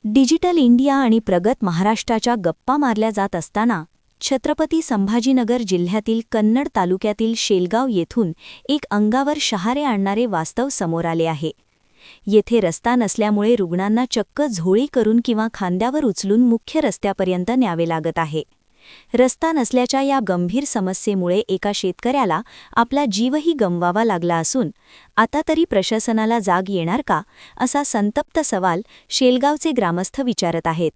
Digital India आणि प्रगत महाराष्ट्राच्या गप्पा मारल्या जात असताना छत्रपती संभाजीनगर जिल्ह्यातील कन्नड तालुक्यातील शेलगाव येथून एक अंगावर शहारे आणणारे वास्तव समोर आले आहे। येथे रस्ता नसल्यामुळे रुग्णांना चक्क झोळी करून किंवा खांद्यावर उचलून मुख्य रस्त्यापर्यंत न्यावे लागत आहे। रस्ता नसल्याच्या या गंभीर समस्येमुळे एका शेतकऱ्याला आपला जीवही गमवावा लागला असून आता तरी प्रशासनाला जाग येणार का, असा संतप्त सवाल शेलगावचे ग्रामस्थ विचारत आहेत।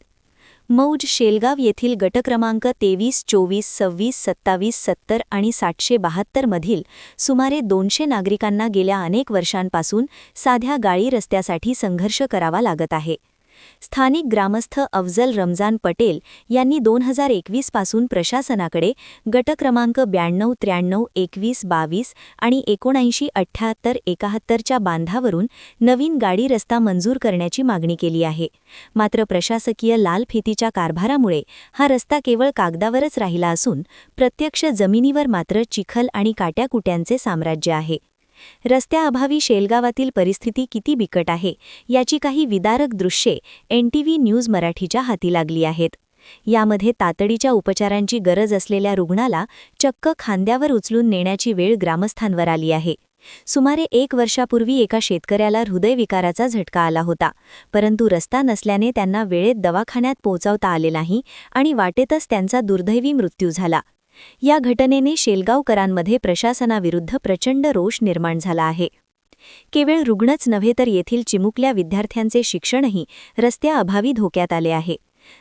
मौज शेलगाव येथील गट क्रमांक 23, 24, 26, 27, 70 आणि 772 मधील सुमारे 200 नागरिकांना गेल्या अनेक वर्षांपासून साध्या गाळी रस्त्यासाठी संघर्ष करावा लागत आहे। स्थानिक ग्रामस्थ अफजल रमजान पटेल यांनी 2021 पासून प्रशासनाकडे गट क्रमांक 92, 93, 21, 22 आणि 79, 78, 71 च्या बांधावरून नवीन गाडी रस्ता मंजूर करण्याची मागणी केली आहे। मात्र प्रशासकीय लाल फितीच्या कारभारामुळे हा रस्ता केवळ कागदावरच राहिला असून प्रत्यक्ष जमिनीवर मात्र चिखल आणि काट्याकुट्यांचे साम्राज्य आहे। रस्त्याअभावी शेलगावातील परिस्थिती किती बिकट आहे याची काही विदारक दृश्ये NTV न्यूज मराठीच्या हाती लागली आहेत। यामध्ये तातडीच्या उपचारांची गरज असलेल्या रुग्णाला चक्क खांद्यावर उचलून नेण्याची वेळ ग्रामस्थांवर आली आहे। सुमारे 1 वर्षापूर्वी एका शेतकऱ्याला हृदयविकाराचा झटका आला होता, परंतु रस्ता नसल्याने त्यांना वेळेत दवाखान्यात पोहोचवता आले नाही आणि वाटेतच त्यांचा दुर्दैवी मृत्यू झाला। या घटनेने शेलगावकरांमध्ये प्रशासनाविरुद्ध प्रचंड रोष निर्माण झाला आहे। केवळ रुग्णच नव्हे तर येथील चिमुकल्या विद्यार्थ्यांचे शिक्षणही रस्त्याअभावी धोक्यात आले आहे।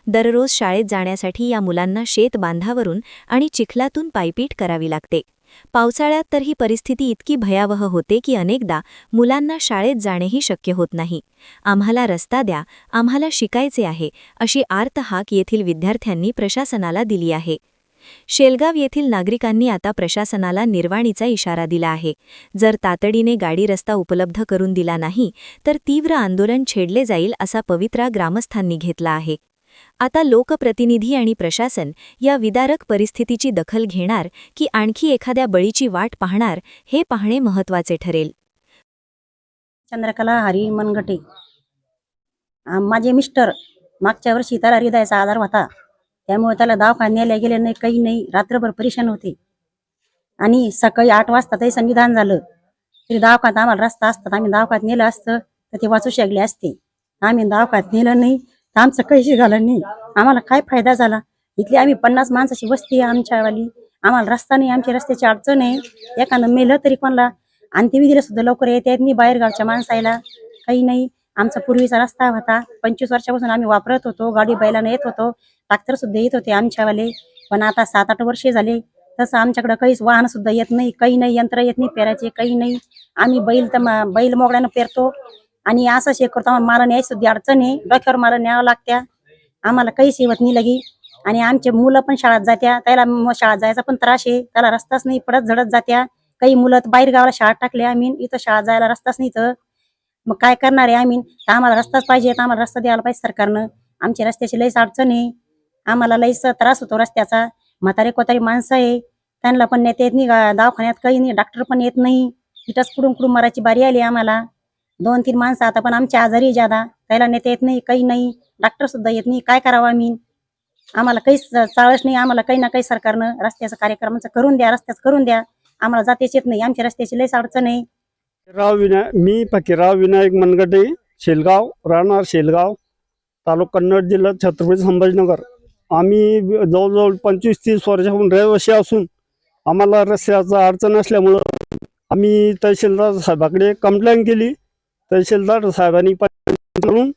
दररोज शाळेत जाण्यासाठी या मुलांना शेत बांधावरून आणि चिखलातून पायपीट करावी लागते। पावसाळ्यात तर ही परिस्थिती इतकी भयावह होते की अनेकदा मुलांना शाळेत जाणेही शक्य होत नाही। आम्हाला रस्ता द्या, आम्हाला शिकायचे आहे, अशी आर्त हाक येथील विद्यार्थ्यांनी प्रशासनाला दिली आहे। शेलगाव येथील नागरिकांनी आता प्रशासनाला निर्वाणीचा इशारा दिला आहे। जर तातडीने गाडी रस्ता उपलब्ध करून दिला नाही तर तीव्र आंदोलन छेडले जाईल असा पवित्रा ग्रामस्थांनी घेतला आहे। आता लोकप्रतिनिधी आणि प्रशासन या विदारक परिस्थितीची दखल घेणार की आणखी एखाद्या बळीची वाट पाहणार हे पाहणे महत्त्वाचे ठरेल। चंद्रकला हरी मनगटे, माझे मिस्टर मागच्या वर्षी त्याला हृदयाचा आजार होता, त्यामुळे त्याला दवाखान्याला गेले नाही, काही नाही, रात्रभर परेशान होते। आणि सकाळी 8 वाजता त्याचं निदान झालं तरी दवाखान्यात आम्हाला रस्ता असतात, आम्ही दवाखान्यात नेलं असतं तर ते वाचू शकले असते। आम्ही दवाखान्यात नेलं नाही तर आमचं काहीच झालं नाही, आम्हाला काय फायदा झाला। इथली आम्ही 50 माणसाची वस्ती आहे आमच्यावाली, आम्हाला रस्ता नाही, आमची रस्त्याची अडचण आहे। एखादं मेलं तरी कोणाला अंत्यविधीला सुद्धा लवकर येता येत नाही, बाहेरगावच्या माणसाला काही नाही। आमचा पूर्वीचा रस्ता होता, 25 वर्षापासून आम्ही वापरत होतो, गाडी बैलाने येत होतो, ट्रॅक्टर सुद्धा येत होते आमच्यावाले। पण आता 7-8 वर्षे झाले तसं आमच्याकडे काहीच वाहन सुद्धा येत नाही, काही नाही, यंत्र येत नाही पेरायचे, काही नाही। आम्ही बैल मोगड्यानं पेरतो आणि असं हे करतो, आम्हाला माला न्यायची सुद्धा अडचण आहे, डोक्यावर माला न्यावं लागत्या, आम्हाला काहीच येत नाही लगी। आणि आमचे मुलं पण शाळेत जात्या, त्याला शाळेत जायचा पण त्रास आहे, त्याला रस्ताच नाही, पडत झडत जात्या। काही मुलं बाहेर गावाला शाळेत टाकले आम्ही, इथं शाळेत जायला रस्ताच नाही तर मग काय करणार आहे आम्ही। तर आम्हाला रस्ताच पाहिजे, आम्हाला रस्ता द्यायला पाहिजे सरकारनं। आमची रस्त्याची लईच अडचण आहे, आम्हाला लईच त्रास होतो रस्त्याचा। म्हातारे कोतारी माणसं आहे, त्यांना पण नेता येत नाही, दवाखान्यात काही नाही, डॉक्टर पण येत नाही, इथंच कुडून कुडून मराची बारी आली आम्हाला। 2-3 माणसं आता पण आमच्या आजारी ज्यादा, त्याला नेता येत नाही, काही नाही, डॉक्टर सुद्धा येत नाही, काय करावं आम्ही। आम्हाला काहीच चाळच नाही, आम्हाला काही ना काही सरकारनं रस्त्याचा कार्यक्रमाचं करून द्या, रस्त्याचं करून द्या, आम्हाला जातेच येत नाही, आमच्या रस्त्याची लईच अडचण आहे। मी फकीरराव विनायक मनगटे, शेलगाव, राहणार शेलगाव, तालुका कन्नड, जिल्हा छत्रपती संभाजीनगर। आम्ही जवळजवळ 25-30 वर्षाहून रहिवासी असून आम्हाला रस्त्याचा अडचण असल्यामुळं आम्ही तहसीलदार साहेबाकडे कंप्लेंट केली। तहसीलदार साहेबांनी करून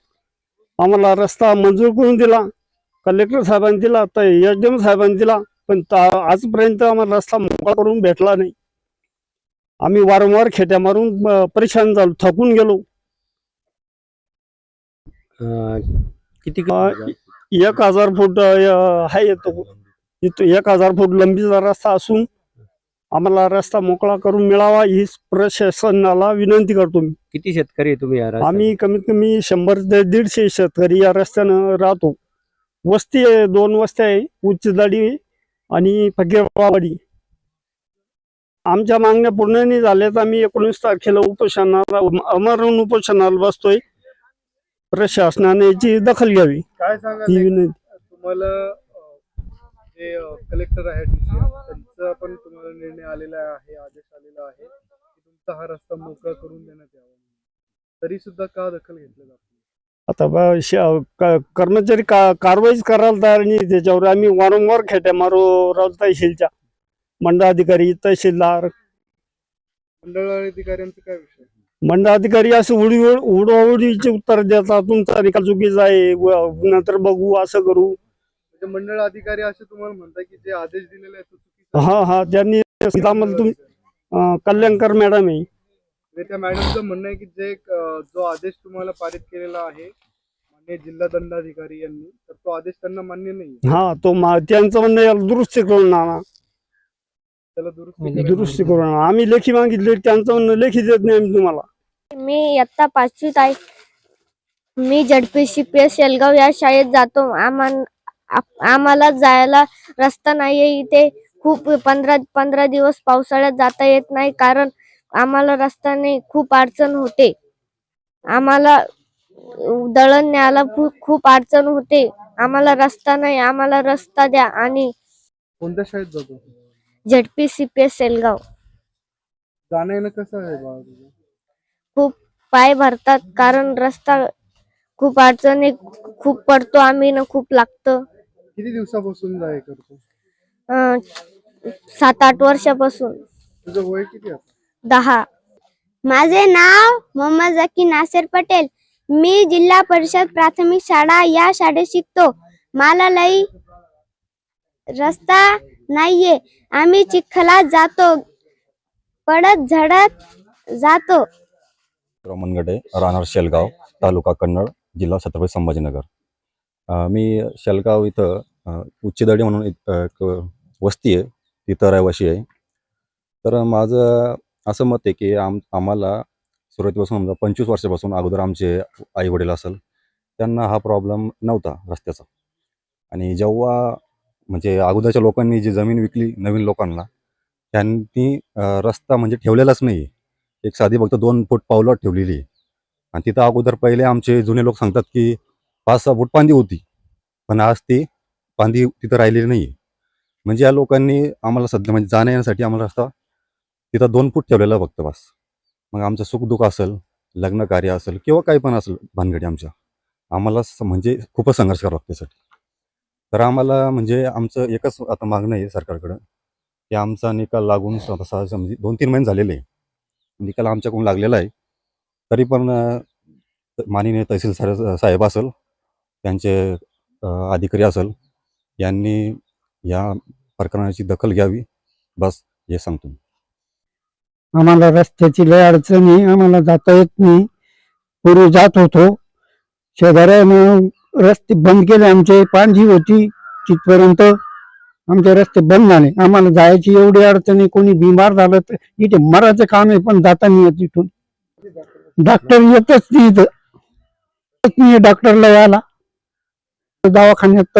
आम्हाला रस्ता मंजूर करून दिला, कलेक्टर साहेबांनी दिला, तर SDM साहेबांनी दिला, पण आजपर्यंत आम्हाला रस्ता मोकळा करून भेटला नाही। आम्ही वारंवार खेट्या मारून परेशान झालो, थकून गेलो। किती 1000 फूट आहे येतो, 1000 फूट लांबीचा रस्ता असून आम्हाला रस्ता मोकळा करून मिळावा ही प्रशासनाला विनंती करतो मी। किती शेतकरी आहे तुम्ही? आम्ही कमीत कमी 100 ते 150 शेतकरी या रस्त्यानं राहतो। वस्ती आहे, 2 वस्त्या आहे, उच्चदाडी आणि फकीरवाडी। आमच्या मागण्या पूर्ण नाही झाल्या तर आम्ही 19 तारखेला उपोषणाला, अमरण उपोषणाला बसतोय। प्रशासनाने याची दखल घ्यावी काय सांगा ही विनंती. तुम्हाला जे कलेक्टर आहेत त्यांचा पण तुम्हाला निर्णय आलेला आहे, आदेश आलेला आहे की तुमचा हा रस्ता मोकळा करून देण्यात यावा, तरी सुद्धा का दखल घेतली जाते? आता कर्मचारी कारवाईच करायला तयार नाही. त्याच्यावर आम्ही वारंवार खेट्या मारू तहसीलच्या मंडळाधिकारी तहसीलदार मंडळ अधिकाऱ्यांचा काय विषय? मंडळाधिकारी असं उडवाउडीचे उत्तर देतात. तुमचा निकाल चुकीचा आहे, नंतर बघू, असं करू. म्हणजे मंडळ अधिकारी असे तुम्हाला म्हणतात की जे आदेश दिलेले आहेत तो चुकीचा आहे? हा त्यांनी कल्याणकर मॅडम आहे. म्हणजे त्या मॅडमचं म्हणणं आहे की जो आदेश तुम्हाला पारित केलेला आहे माननीय जिल्हा दंडाधिकारी यांनी, तर तो आदेश त्यांना मान्य नाही. त्यांचं म्हणणं याला दुरुस्ती करून आणा, त्याला दुरुस्ती दुरुस्ती करून आणा. आम्ही लेखी मागितले, त्यांचं म्हणणं लेखी देत नाही आम्ही तुम्हाला. मी इयत्ता 5वीत आहे. मी ZPCPS शेलगाव या शाळेत जातो. आम्हाला जायला रस्ता नाहीये. इथे खूप 15 दिवस पावसाळ्यात जाता येत नाही, कारण आम्हाला रस्ता नाही, खूप अडचण होते. आम्हाला दळण न्यायला खूप अडचण होते. आम्हाला रस्ता नाही, आम्हाला रस्ता द्या. आणि कोणत्या शाळेत जातो? ZPCPS शेलगाव. जाणं येणं कसं आहे बाळा तुझं? खूप पाय भरतात, कारण रस्ता खूप अडचणी खूप पडतो आम्ही ना, खूप लागतं. किती दिवसापासून जाय करतो? 7-8 वर्षापासून. तुझं वय किती आहे? 10. माझे नाव मोहम्मद झकी नासिर पटेल. मी जिल्हा परिषद प्राथमिक शाळा या शाळेत शिकतो. मला लई रस्ता नाहीये. आम्ही चिखलात जातो, पडत झडत जातो. मनगटे, राहणार शेलगाव, तालुका कन्नड, जिल्हा छत्रपती संभाजीनगर. मी शेलगाव इथं उच्चदडी म्हणून एक वस्ती आहे, तिथं रहिवाशी आहे. तर माझं असं मत आहे की आम्हाला सुरुवातीपासून समजा 25 वर्षापासून अगोदर आमचे आई वडील असेल त्यांना हा प्रॉब्लेम नव्हता रस्त्याचा. आणि जेव्हा म्हणजे अगोदरच्या लोकांनी जी जमीन विकली नवीन लोकांना, त्यांनी रस्ता म्हणजे ठेवलेलाच नाही. एक साधी फक्त 2 फूट पावलं ठेवलेली आहे. आणि तिथं अगोदर पहिले आमचे जुने लोक सांगतात की 5-6 फूट पांदी होती, पण आज ती पांदी तिथं राहिलेली नाही आहे. म्हणजे या लोकांनी आम्हाला सध्या म्हणजे जाण्या येण्यासाठी आम्हाला रस्ता तिथं 2 फूट ठेवलेला फक्त बस. मग आमचं सुखदुःख असेल, लग्न कार्य असेल किंवा काही पण असेल भानगडी आम्हाला म्हणजे खूपच संघर्ष करावा लागतो त्यासाठी. तर आम्हाला म्हणजे आमचं एकच आता मागणं आहे सरकारकडं की आमचा निकाल लागून सहसा म्हणजे 2-3 महिने झालेले आहे. निकाल आमच्याकडून लागलेला आहे, तरी पण माननीय तहसील साहेब असेल, त्यांचे अधिकारी असेल, यांनी या प्रकरणाची दखल घ्यावी, बस हे सांगतो. आम्हाला रस्त्याची लय अडचण आहे. आम्हाला जाता येत नाही. पूर्वी जात होतो, शेजाऱ्यानं रस्ते बंद केले. आमचे पांढरी होती तिथपर्यंत, आमचे रस्ते बंद झाले. आम्हाला जायची एवढी अडचण आहे. कोणी बिमार झालं तर इथे मरायचं काम आहे, पण जाता नाही येत. इथून डॉक्टर येतच नाही, इथं डॉक्टरला यायला दवाखान्यात.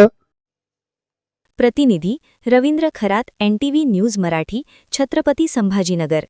प्रतिनिधी रवींद्र खरात, NTV न्यूज मराठी, छत्रपती संभाजीनगर.